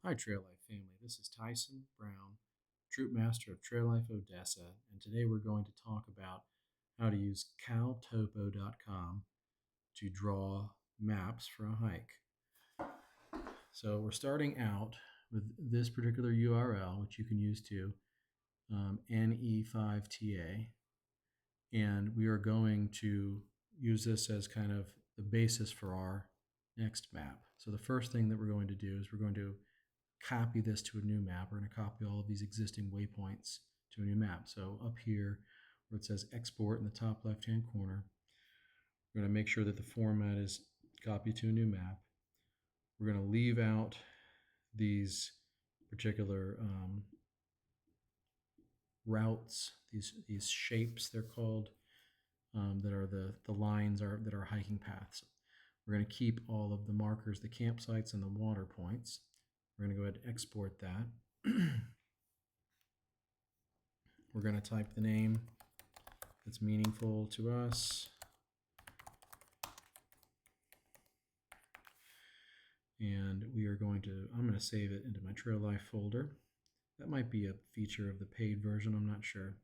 Hi, Trail Life family. This is Tyson Brown, Troop Master of Trail Life Odessa, and today we're going to talk about how to use caltopo.com to draw maps for a hike. So we're starting out with this particular URL, which you can use too, NE5TA, and we are going to use this as kind of the basis for our next map. So the first thing that we're going to do is we're going to copy this to a new map. We're going to copy all of these existing waypoints to a new map. So up here where it says export in the top left hand corner, we're going to make sure that the format is copied to a new map. We're going to leave out these particular routes, these shapes they're called, that are the lines that are hiking paths. We're going to keep all of the markers, the campsites and the water points. We're going to go ahead and export that. We're going to type the name that's meaningful to us. And we are going to, I'm going to save it into my Trail Life folder. That might be a feature of the paid version, I'm not sure.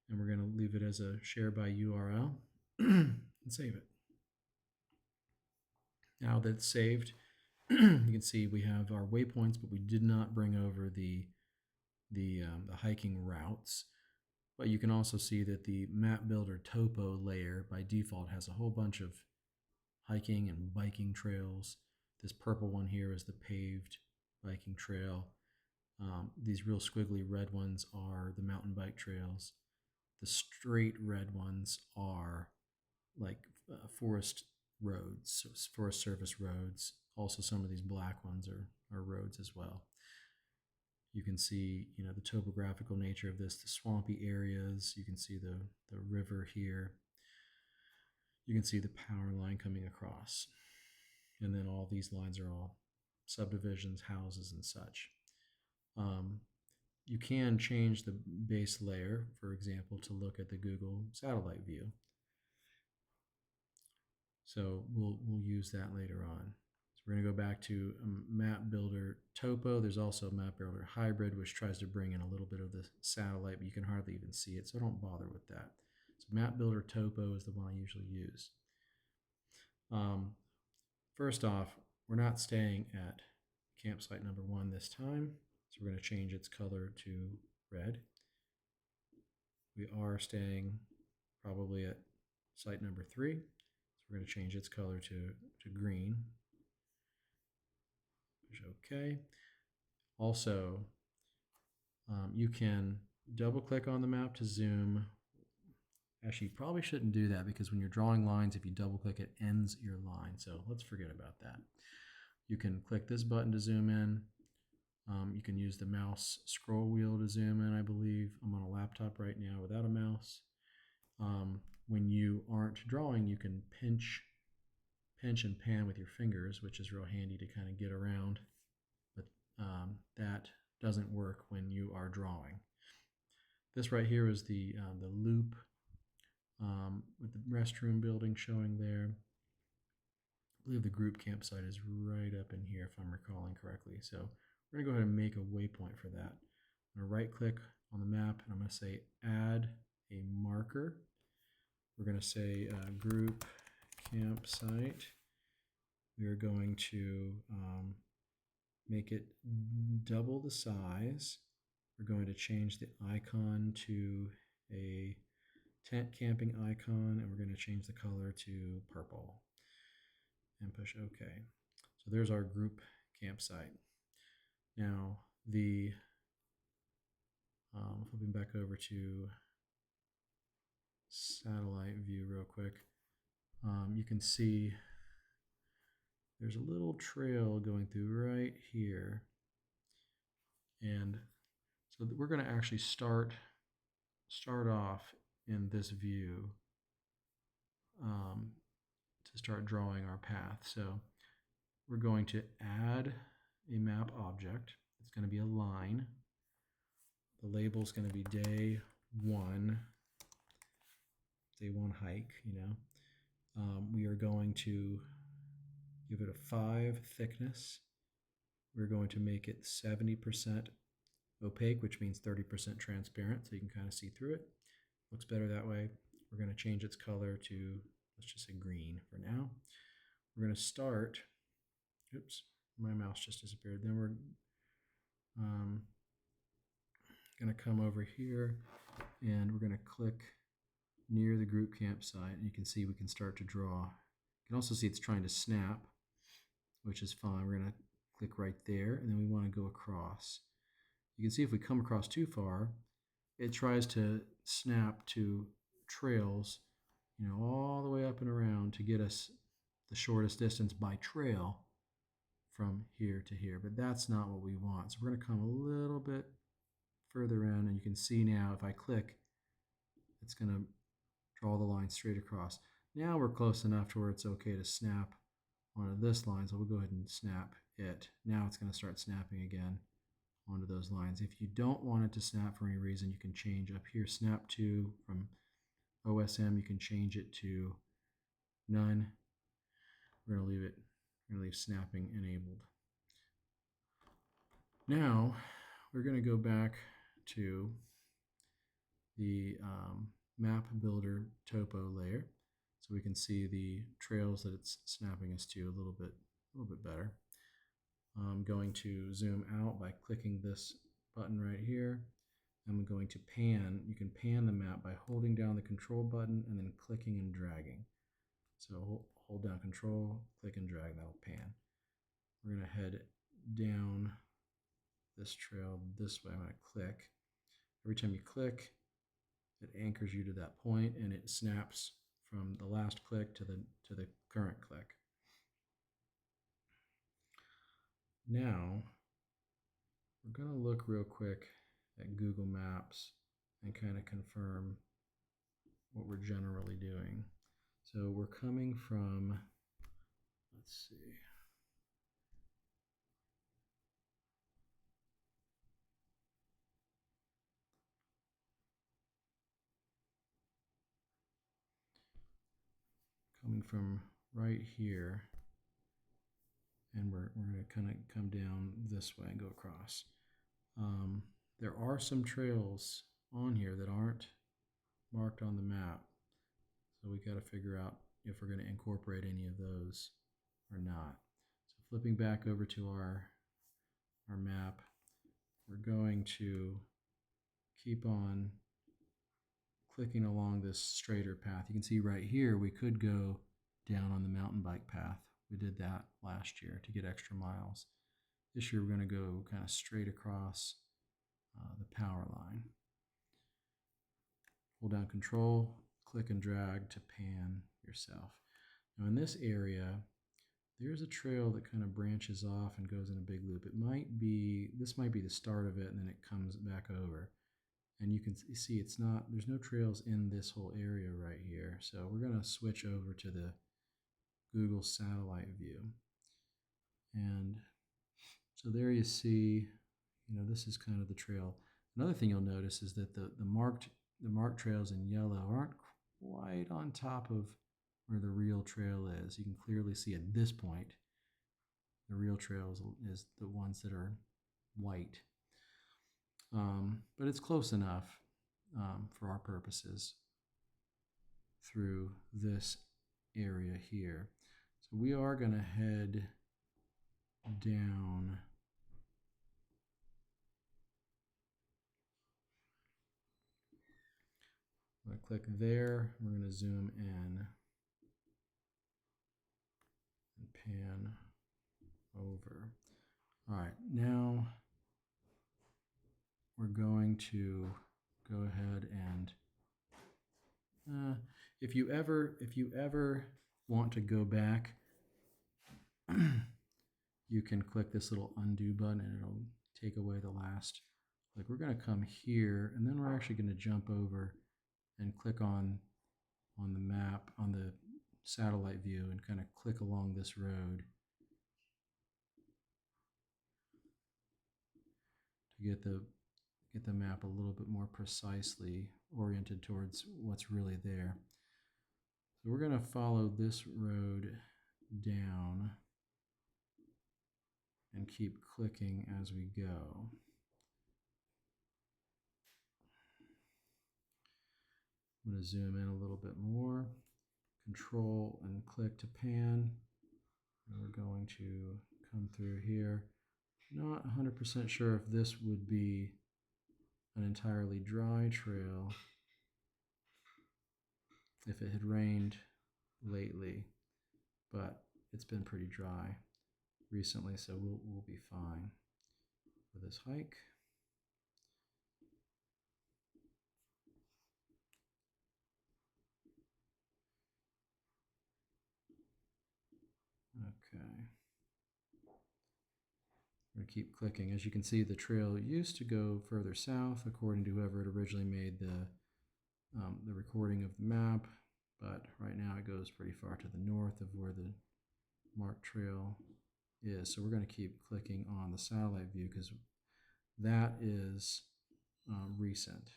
And we're going to leave it as a share by URL and save it. Now that it's saved, you can see we have our waypoints, but we did not bring over the hiking routes. But you can also see that the map builder topo layer by default has a whole bunch of hiking and biking trails. This purple one here is the paved biking trail. These real squiggly red ones are the mountain bike trails. The straight red ones are like forest roads, forest service roads. Also, some of these black ones are roads as well. You can see, the topographical nature of this, the swampy areas. You can see the river here. You can see the power line coming across. And then all these lines are all subdivisions, houses, and such. You can change the base layer, for example, to look at the Google satellite view. So we'll use that later on. So we're going to go back to Map Builder Topo. There's also Map Builder Hybrid, which tries to bring in a little bit of the satellite, but you can hardly even see it, so don't bother with that. So Map Builder Topo is the one I usually use. First off, we're not staying at campsite number 1 this time, so we're going to change its color to red. We are staying probably at site number 3, so we're going to change its color to green. Push OK. Also, you can double click on the map to zoom. Actually, you probably shouldn't do that because when you're drawing lines, if you double click, it ends your line. So let's forget about that. You can click this button to zoom in. You can use the mouse scroll wheel to zoom in, I believe. I'm on a laptop right now without a mouse. When you aren't drawing, you can pinch and pan with your fingers, which is real handy to kind of get around. But that doesn't work when you are drawing. This right here is the loop with the restroom building showing there. I believe the group campsite is right up in here if I'm recalling correctly. So we're going to go ahead and make a waypoint for that. I'm going to right click on the map and I'm going to say add a marker. We're going to say group campsite. We are going to make it double the size. We're going to change the icon to a tent camping icon, and we're going to change the color to purple and push OK. So there's our group campsite. Now flipping back over to satellite view real quick, you can see there's a little trail going through right here, and so we're going to actually start off in this view to start drawing our path. So we're going to add a map object. It's going to be a line. The label is going to be day 1 hike, we are going to give it a 5 thickness. we're going to make it 70% opaque, which means 30% transparent, so you can kind of see through it. Looks better that way. We're going to change its color to, let's just say green for now. We're going to start, oops, my mouse just disappeared. Then we're going to come over here and we're going to click near the group campsite, and you can see we can start to draw. You can also see it's trying to snap, which is fine. We're going to click right there, and then we want to go across. You can see if we come across too far, it tries to snap to trails, all the way up and around to get us the shortest distance by trail from here to here. But that's not what we want. So we're going to come a little bit further in, and you can see now if I click, it's going to draw the line straight across. Now we're close enough to where it's okay to snap onto this line, so we'll go ahead and snap it. Now it's going to start snapping again onto those lines. If you don't want it to snap for any reason, you can change up here, snap to from OSM, you can change it to none. We're going to leave snapping enabled. Now we're going to go back to the map builder topo layer, so we can see the trails that it's snapping us to a little bit better. I'm going to zoom out by clicking this button right here. I'm going to pan. You can pan the map by holding down the control button and then clicking and dragging. So hold down control, click and drag, that'll pan. We're going to head down this trail this way. I'm going to click. Every time you click, it anchors you to that point, and it snaps from the last click to the current click. Now, we're going to look real quick at Google Maps and kind of confirm what we're generally doing. So we're coming from, let's see. Coming from right here, and we're going to kind of come down this way and go across. There are some trails on here that aren't marked on the map, so we got to figure out if we're going to incorporate any of those or not. So flipping back over to our map, we're going to keep on clicking along this straighter path. You can see right here we could go down on the mountain bike path. We did that last year to get extra miles. This year we're going to go kind of straight across the power line. Hold down control, click and drag to pan yourself. Now in this area, there's a trail that kind of branches off and goes in a big loop. This might be the start of it, and then it comes back over. And you can see there's no trails in this whole area right here. So we're going to switch over to the Google satellite view. And so there you see, this is kind of the trail. Another thing you'll notice is that the marked trails in yellow aren't quite on top of where the real trail is. You can clearly see at this point, the real trail is the ones that are white. But it's close enough for our purposes through this area here. So we are going to head down. I'm going to click there. We're going to zoom in and pan over. All right, now we're going to go ahead and if you ever want to go back, you can click this little undo button and it'll take away the last. Like we're going to come here, and then we're actually going to jump over and click on the map, on the satellite view, and kind of click along this road to get the map a little bit more precisely oriented towards what's really there. So we're going to follow this road down. and keep clicking as we go. I'm going to zoom in a little bit more. Control and click to pan. And we're going to come through here. Not 100% sure if this would be an entirely dry trail if it had rained lately, but it's been pretty dry recently, so we'll be fine for this hike. Okay. We're going to keep clicking. As you can see, the trail used to go further south, according to whoever had originally made the recording of the map, but right now it goes pretty far to the north of where the marked trail is. So we're going to keep clicking on the satellite view because that is recent.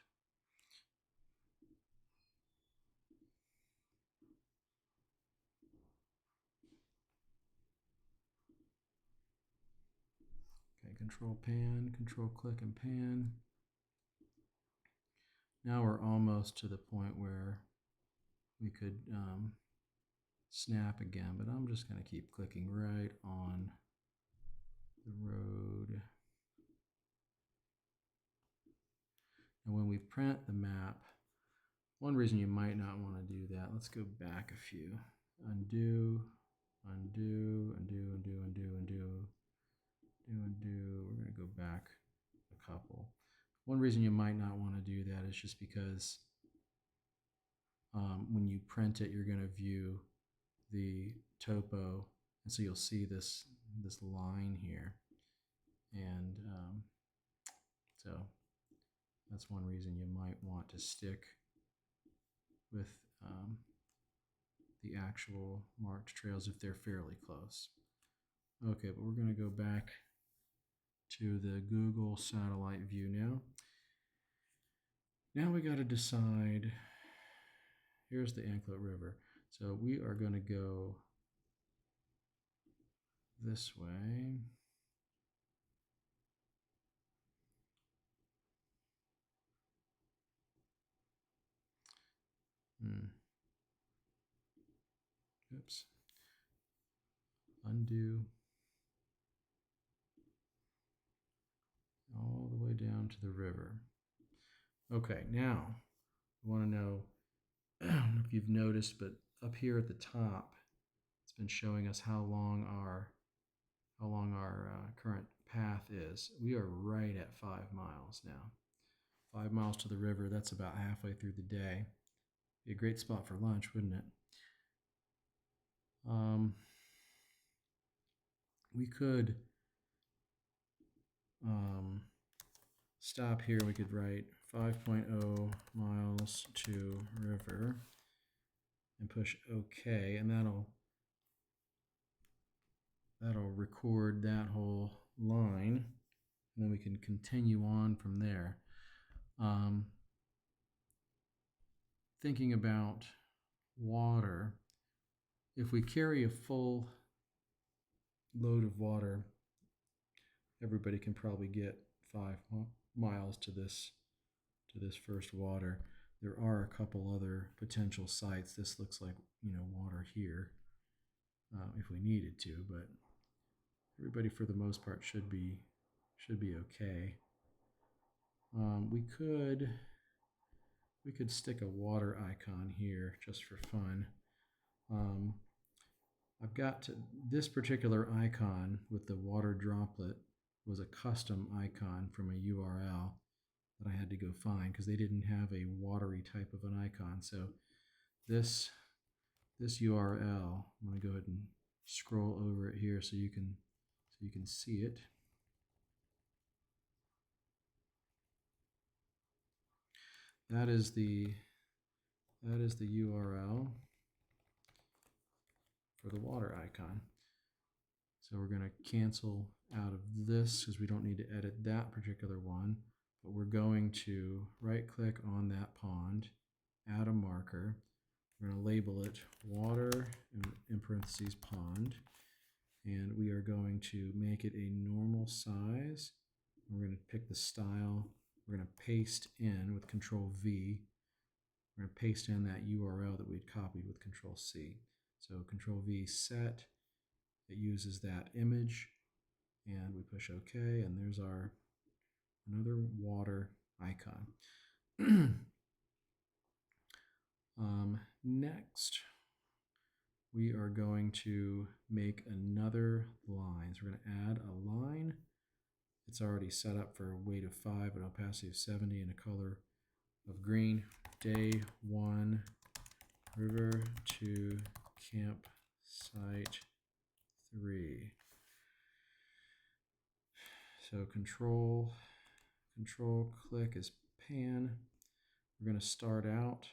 Okay, control pan, control click and pan. Now we're almost to the point where we could snap again, but I'm just going to keep clicking right on the road. And when we print the map, one reason you might not want to do that, let's go back a few. Undo, undo, undo, undo, undo, undo, undo. We're going to go back a couple. One reason you might not want to do that is just because when you print it, you're going to view the topo, and so you'll see this line here, and so that's one reason you might want to stick with the actual marked trails if they're fairly close. Okay, but we're going to go back to the Google satellite view now. Now we got to decide, here's the Anklet River. So we are going to go this way. Oops. Undo. All the way down to the river. Okay, now I want to know, I don't know if you've noticed, but up here at the top, it's been showing us how long our current path is. We are right at 5 miles now. 5 miles to the river, that's about halfway through the day. Be a great spot for lunch, wouldn't it? We could stop here. We could write 5.0 miles to river and push OK, and that'll record that whole line, and then we can continue on from there. Thinking about water, if we carry a full load of water, everybody can probably get 5 miles to this first water. There are a couple other potential sites. This looks like, water here if we needed to, but everybody for the most part should be okay. We could stick a water icon here just for fun. I've got this particular icon with the water droplet was a custom icon from a URL that I had to go find because they didn't have a watery type of an icon. So this URL, I'm going to go ahead and scroll over it here so you can see it. That is the URL for the water icon. So we're going to cancel out of this because we don't need to edit that particular one, but we're going to right click on that pond, add a marker. We're going to label it water in parentheses pond, and we are going to make it a normal size. We're going to pick the style. We're going to paste in with Control V. We're going to paste in that URL that we'd copied with Control C. So Control V set, it uses that image, and we push OK, and there's our another water icon. Next, we are going to make another line. So we're going to add a line. It's already set up for a weight of 5, an opacity of 70, and a color of green. Day 1, river to campsite 3. So control click is pan. We're going to start out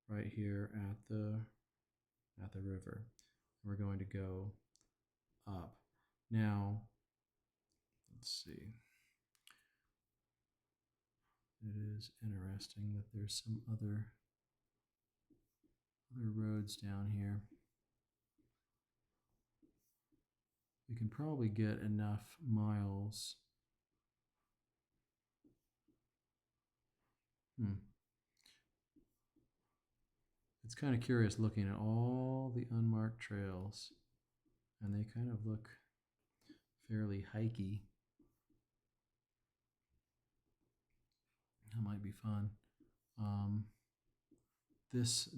right here at the river. We're going to go up. Now, let's see. It is interesting that there's some other roads down here. We can probably get enough miles. It's kind of curious looking at all the unmarked trails, and they kind of look fairly hikey. That might be fun. This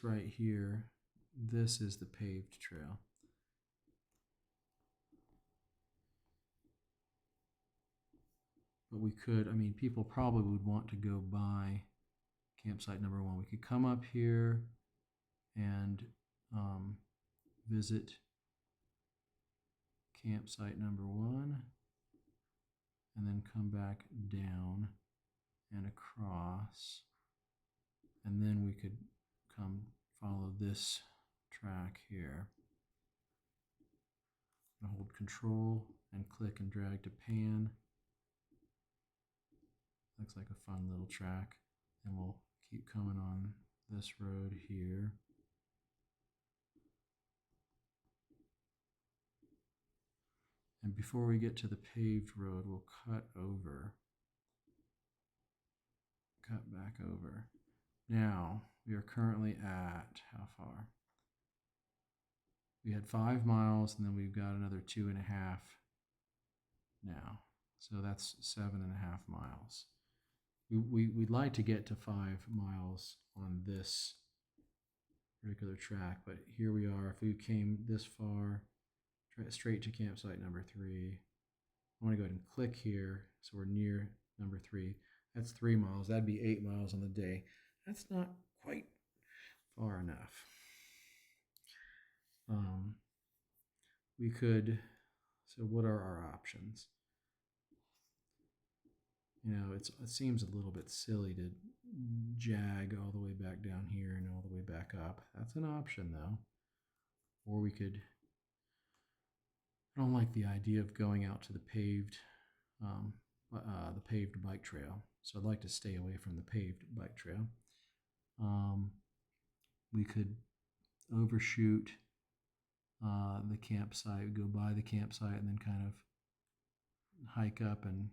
right here, this is the paved trail. But we could, I mean, people probably would want to go by campsite number 1. We could come up here and visit campsite number 1, and then come back down and across, and then we could come follow this track here. I'll hold Control and click and drag to pan. Looks like a fun little track, and we'll keep coming on this road here. And before we get to the paved road, we'll cut back over. Now, we are currently at how far? We had 5 miles, and then we've got another 2.5 now. So that's 7.5 miles. We'd like to get to 5 miles on this particular track, but here we are. If we came this far, straight to campsite number 3, I want to go ahead and click here, so we're near number 3. That's 3 miles. That'd be 8 miles on the day. That's not quite far enough. We could, so what are our options? You know, it seems a little bit silly to jag all the way back down here and all the way back up. That's an option, though. Or we could, I don't like the idea of going out to the paved bike trail. So I'd like to stay away from the paved bike trail. We could overshoot the campsite, go by the campsite, and then kind of hike up and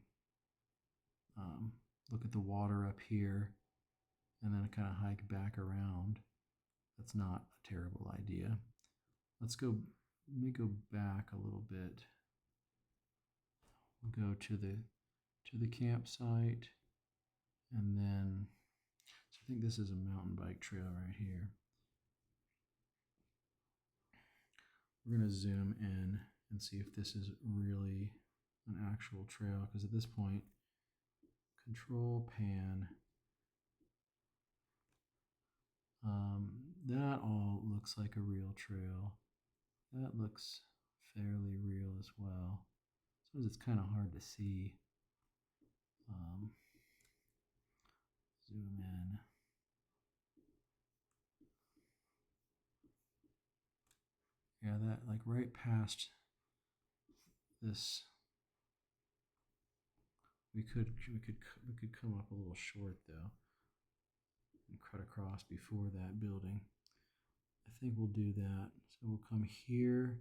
look at the water up here, and then kind of hike back around. That's not a terrible idea. Let me go back a little bit. We'll go to the campsite, and then, so I think this is a mountain bike trail right here. We're going to zoom in and see if this is really an actual trail, because at this point, Control pan, that all looks like a real trail. That looks fairly real as well. Sometimes it's kind of hard to see. Zoom in. Yeah, that like right past this. We could come up a little short though and cut across before that building. I think we'll do that. So we'll come here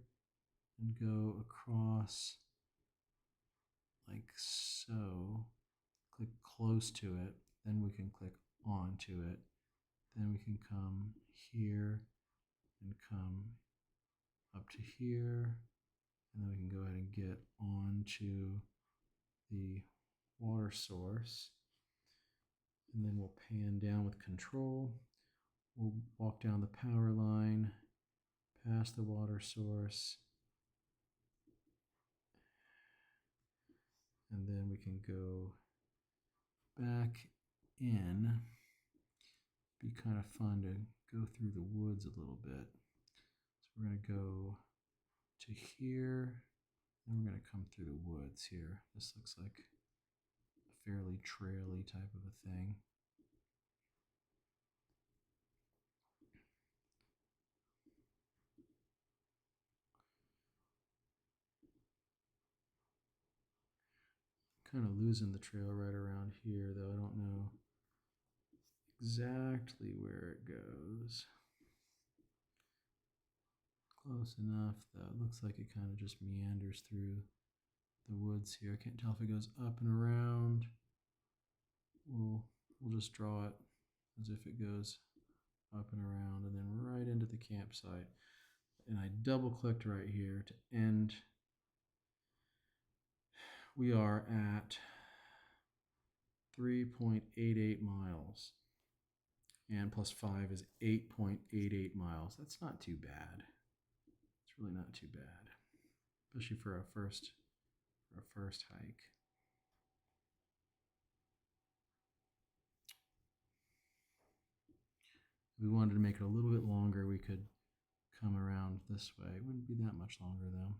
and go across like so. Click close to it, then we can click onto it. Then we can come here and come up to here, and then we can go ahead and get onto the water source. And then we'll pan down with control. We'll walk down the power line, past the water source, and then we can go back in. Be kind of fun to go through the woods a little bit. So we're going to go to here, and we're going to come through the woods here. This looks like a fairly traily type of a thing. Kind of losing the trail right around here, though. I don't know exactly where it goes. Close enough, though. It looks like it kind of just meanders through the woods here. I can't tell if it goes up and around. We'll just draw it as if it goes up and around, and then right into the campsite. And I double clicked right here to end. We are at 3.88 miles, and plus 5 is 8.88 miles. That's not too bad. It's really not too bad, especially for a first hike. If we wanted to make it a little bit longer, we could come around this way. It wouldn't be that much longer, though.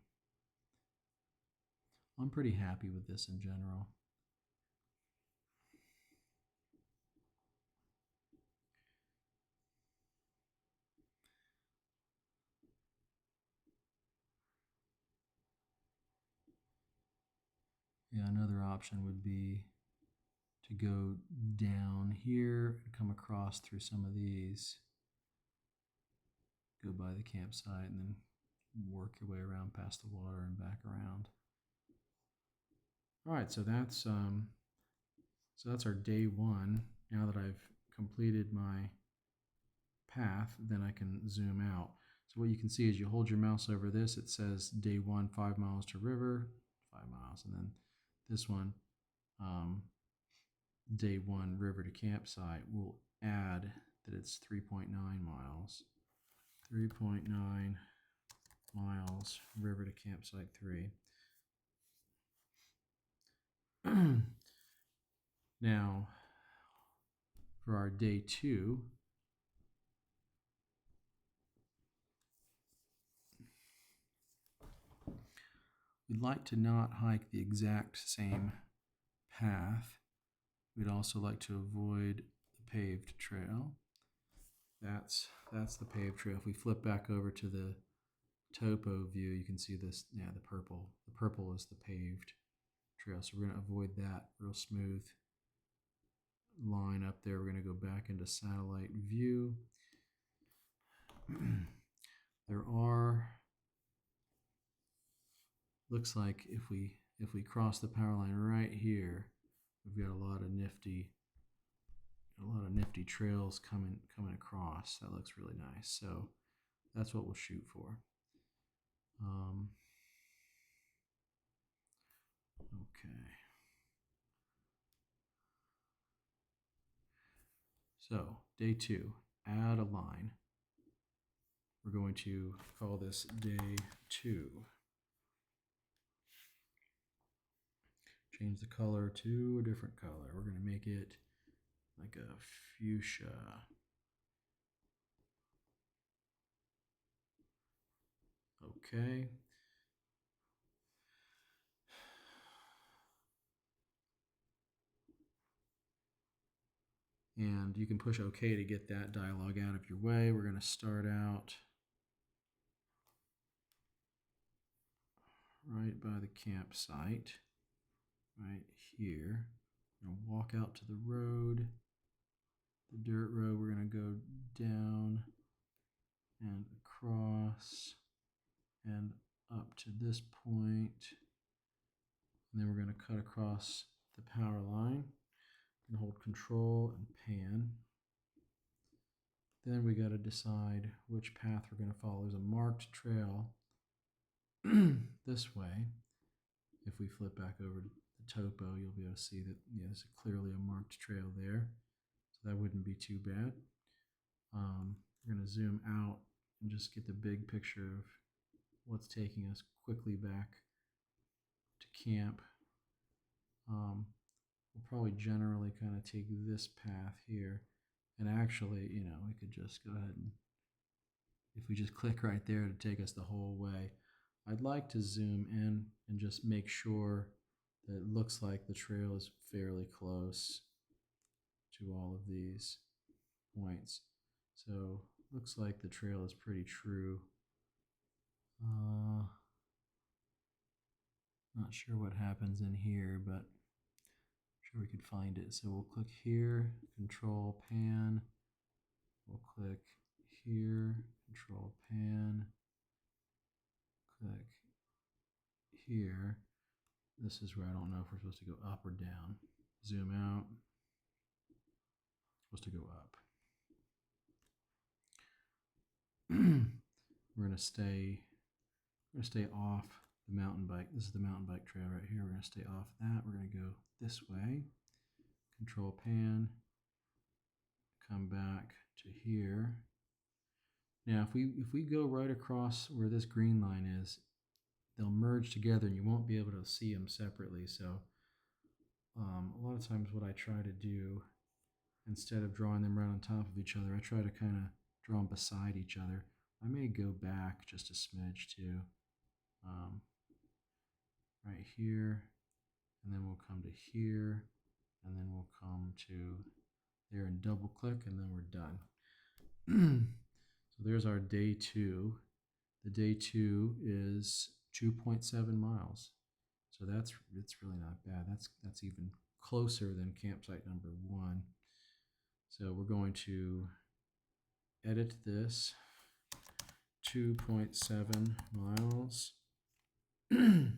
I'm pretty happy with this in general. Yeah, another option would be to go down here and come across through some of these, go by the campsite, and then work your way around past the water and back around. All right, so that's our day one. Now that I've completed my path, then I can zoom out. So what you can see is you hold your mouse over this, it says day 1, 5 miles to river, 5 miles, and then this one, day 1, river to campsite, will add that it's 3.9 miles. 3.9 miles, river to campsite 3. Now, for our day 2, we'd like to not hike the exact same path. We'd also like to avoid the paved trail. That's the paved trail. If we flip back over to the topo view, you can see this, the purple. The purple is the paved trail. So we're going to avoid that real smooth line up there. We're going to go back into satellite view. There are, looks like if we cross the power line right here, we've got a lot of nifty trails coming across. That looks really nice. So that's what we'll shoot for. Okay. So day 2, add a line. We're going to call this day 2. Change the color to a different color. We're going to make it like a fuchsia. Okay. And you can push OK to get that dialog out of your way. We're going to start out right by the campsite, right here. We're going to walk out to the road, the dirt road. We're going to go down and across and up to this point, and then we're going to cut across the power line and hold control and pan. Then we got to decide which path we're going to follow. There's a marked trail this way. If we flip back over to the topo, you'll be able to see that there's clearly a marked trail there. So that wouldn't be too bad. We're going to zoom out and just get the big picture of what's taking us quickly back to camp. We'll probably generally kind of take this path here. And actually, we could just go ahead and, if we just click right there to take us the whole way, I'd like to zoom in and just make sure that it looks like the trail is fairly close to all of these points. So looks like the trail is pretty true. Not sure what happens in here, but I'm sure we could find it. So we'll click here, control pan. We'll click here, control pan. Click here. This is where I don't know if we're supposed to go up or down. Zoom out. Supposed to go up. We're gonna stay off the mountain bike. This is the mountain bike trail right here. We're gonna stay off that. We're gonna go this way. Control pan. Come back to here. Now, if we go right across where this green line is, they'll merge together and you won't be able to see them separately. So a lot of times what I try to do, instead of drawing them right on top of each other, I try to kind of draw them beside each other. I may go back just a smidge to right here, and then we'll come to here, and then we'll come to there and double click, and then we're done. So there's our day 2. The day 2 is 2.7 miles. So it's really not bad. That's even closer than campsite number 1. So we're going to edit this 2.7 miles. And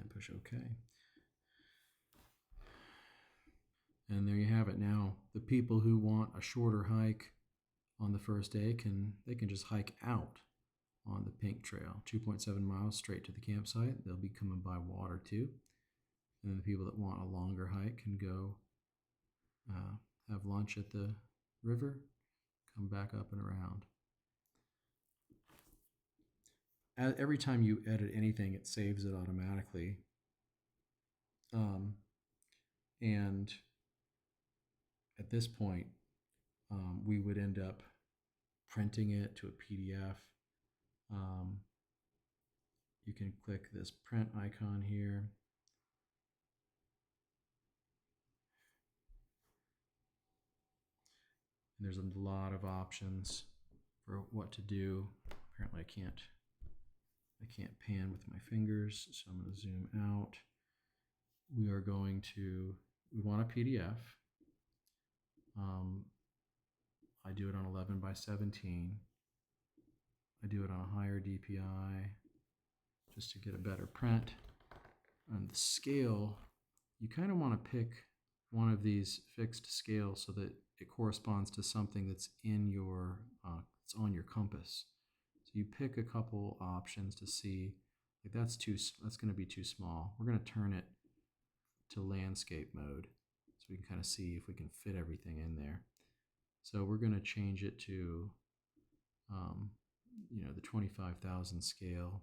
push OK. And there you have it. Now, the people who want a shorter hike on the first day can just hike out on the pink trail, 2.7 miles straight to the campsite. They'll be coming by water too. And the people that want a longer hike can go have lunch at the river, come back up and around. Every time you edit anything, it saves it automatically. And at this point, we would end up printing it to a PDF. You can click this print icon here. And there's a lot of options for what to do. Apparently I can't pan with my fingers, so I'm going to zoom out. We want a PDF. I do it on 11 by 17. I do it on a higher DPI just to get a better print. On the scale, you kind of want to pick one of these fixed scales so that it corresponds to something that's in your it's on your compass. So you pick a couple options to see, like that's going to be too small. We're going to turn it to landscape mode so we can kind of see if we can fit everything in there. So we're going to change it to the 25,000 scale,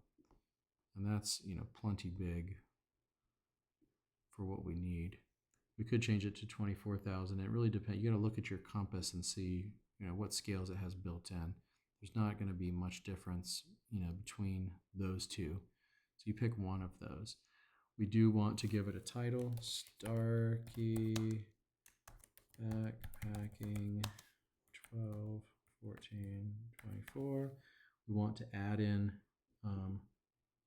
and that's plenty big for what we need. We could change it to 24,000. It really depends. You got to look at your compass and see what scales it has built in. There's not going to be much difference between those two. So you pick one of those. We do want to give it a title: Starkey Backpacking 12, 14, 24. We want to add in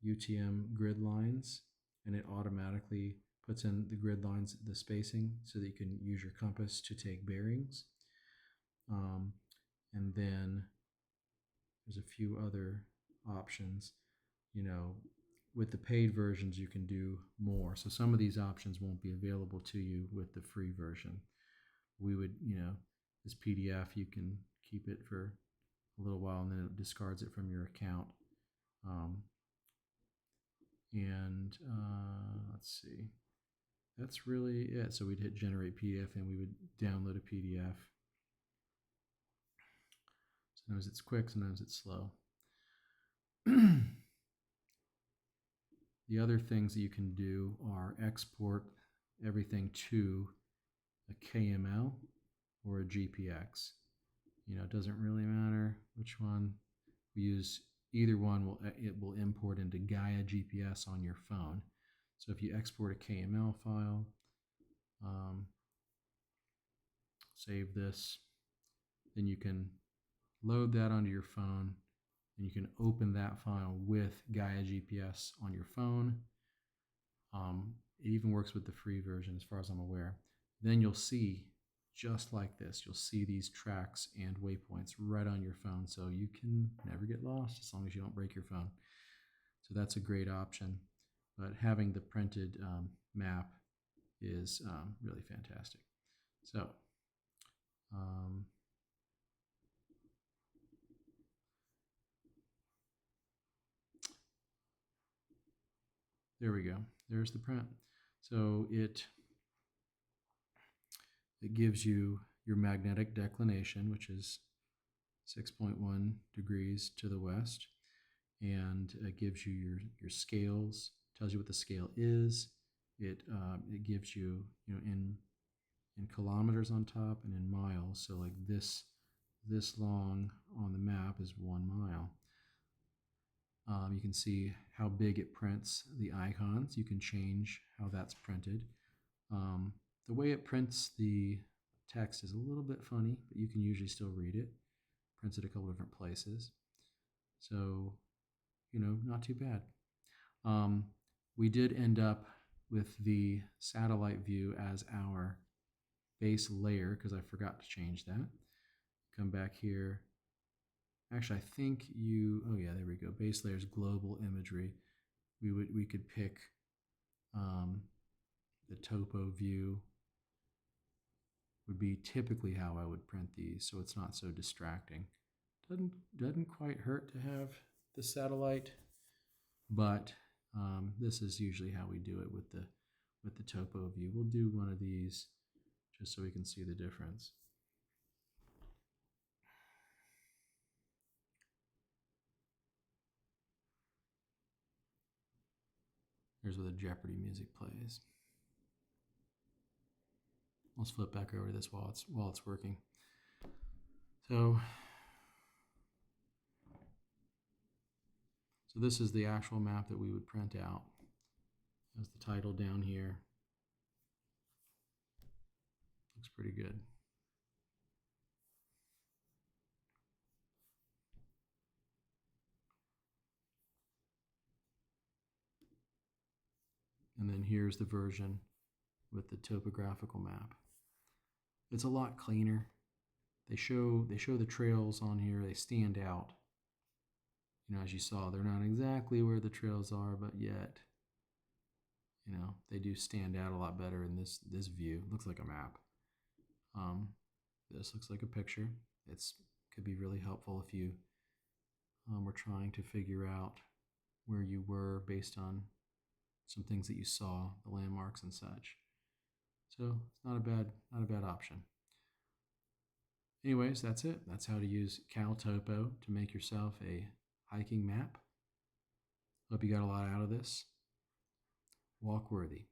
UTM grid lines, and it automatically puts in the grid lines, the spacing, so that you can use your compass to take bearings. And then there's a few other options. You know, with the paid versions, you can do more. So some of these options won't be available to you with the free version. We would, this PDF, you can keep it for a little while and then it discards it from your account. Let's see. That's really it. So we'd hit generate PDF and we would download a PDF. Sometimes it's quick, sometimes it's slow. The other things that you can do are export everything to a KML or a GPX. It doesn't really matter which one. We use either one. It will import into Gaia GPS on your phone. So if you export a KML file, save this, then you can load that onto your phone and you can open that file with Gaia GPS on your phone. It even works with the free version as far as I'm aware. Then you'll see, just like this, you'll see these tracks and waypoints right on your phone, so you can never get lost as long as you don't break your phone. So that's a great option. But having the printed map is really fantastic. So there we go. There's the print. So it gives you your magnetic declination, which is 6.1 degrees to the west, and it gives you your scales, tells you what the scale is. It gives you, in kilometers on top and in miles. So like this long on the map is 1 mile. You can see how big it prints the icons. You can change how that's printed. The way it prints the text is a little bit funny, but you can usually still read it. Prints it a couple different places. So, not too bad. We did end up with the satellite view as our base layer because I forgot to change that. Come back here. Actually, I think oh yeah, there we go. Base layers, global imagery. We could pick the topo view would be typically how I would print these, so it's not so distracting. Doesn't quite hurt to have the satellite, but this is usually how we do it with the topo view. We'll do one of these just so we can see the difference. Here's where the Jeopardy music plays. Let's flip back over this while it's working. So this is the actual map that we would print out. That's the title down here. Looks pretty good. And then here's the version with the topographical map. It's a lot cleaner. They show the trails on here. They stand out. As you saw, they're not exactly where the trails are, but yet, they do stand out a lot better in this view. It looks like a map. This looks like a picture. Could be really helpful if you were trying to figure out where you were based on some things that you saw, the landmarks and such. So it's not a bad option. Anyways, that's it. That's how to use CalTopo to make yourself a hiking map. Hope you got a lot out of this. Walk worthy.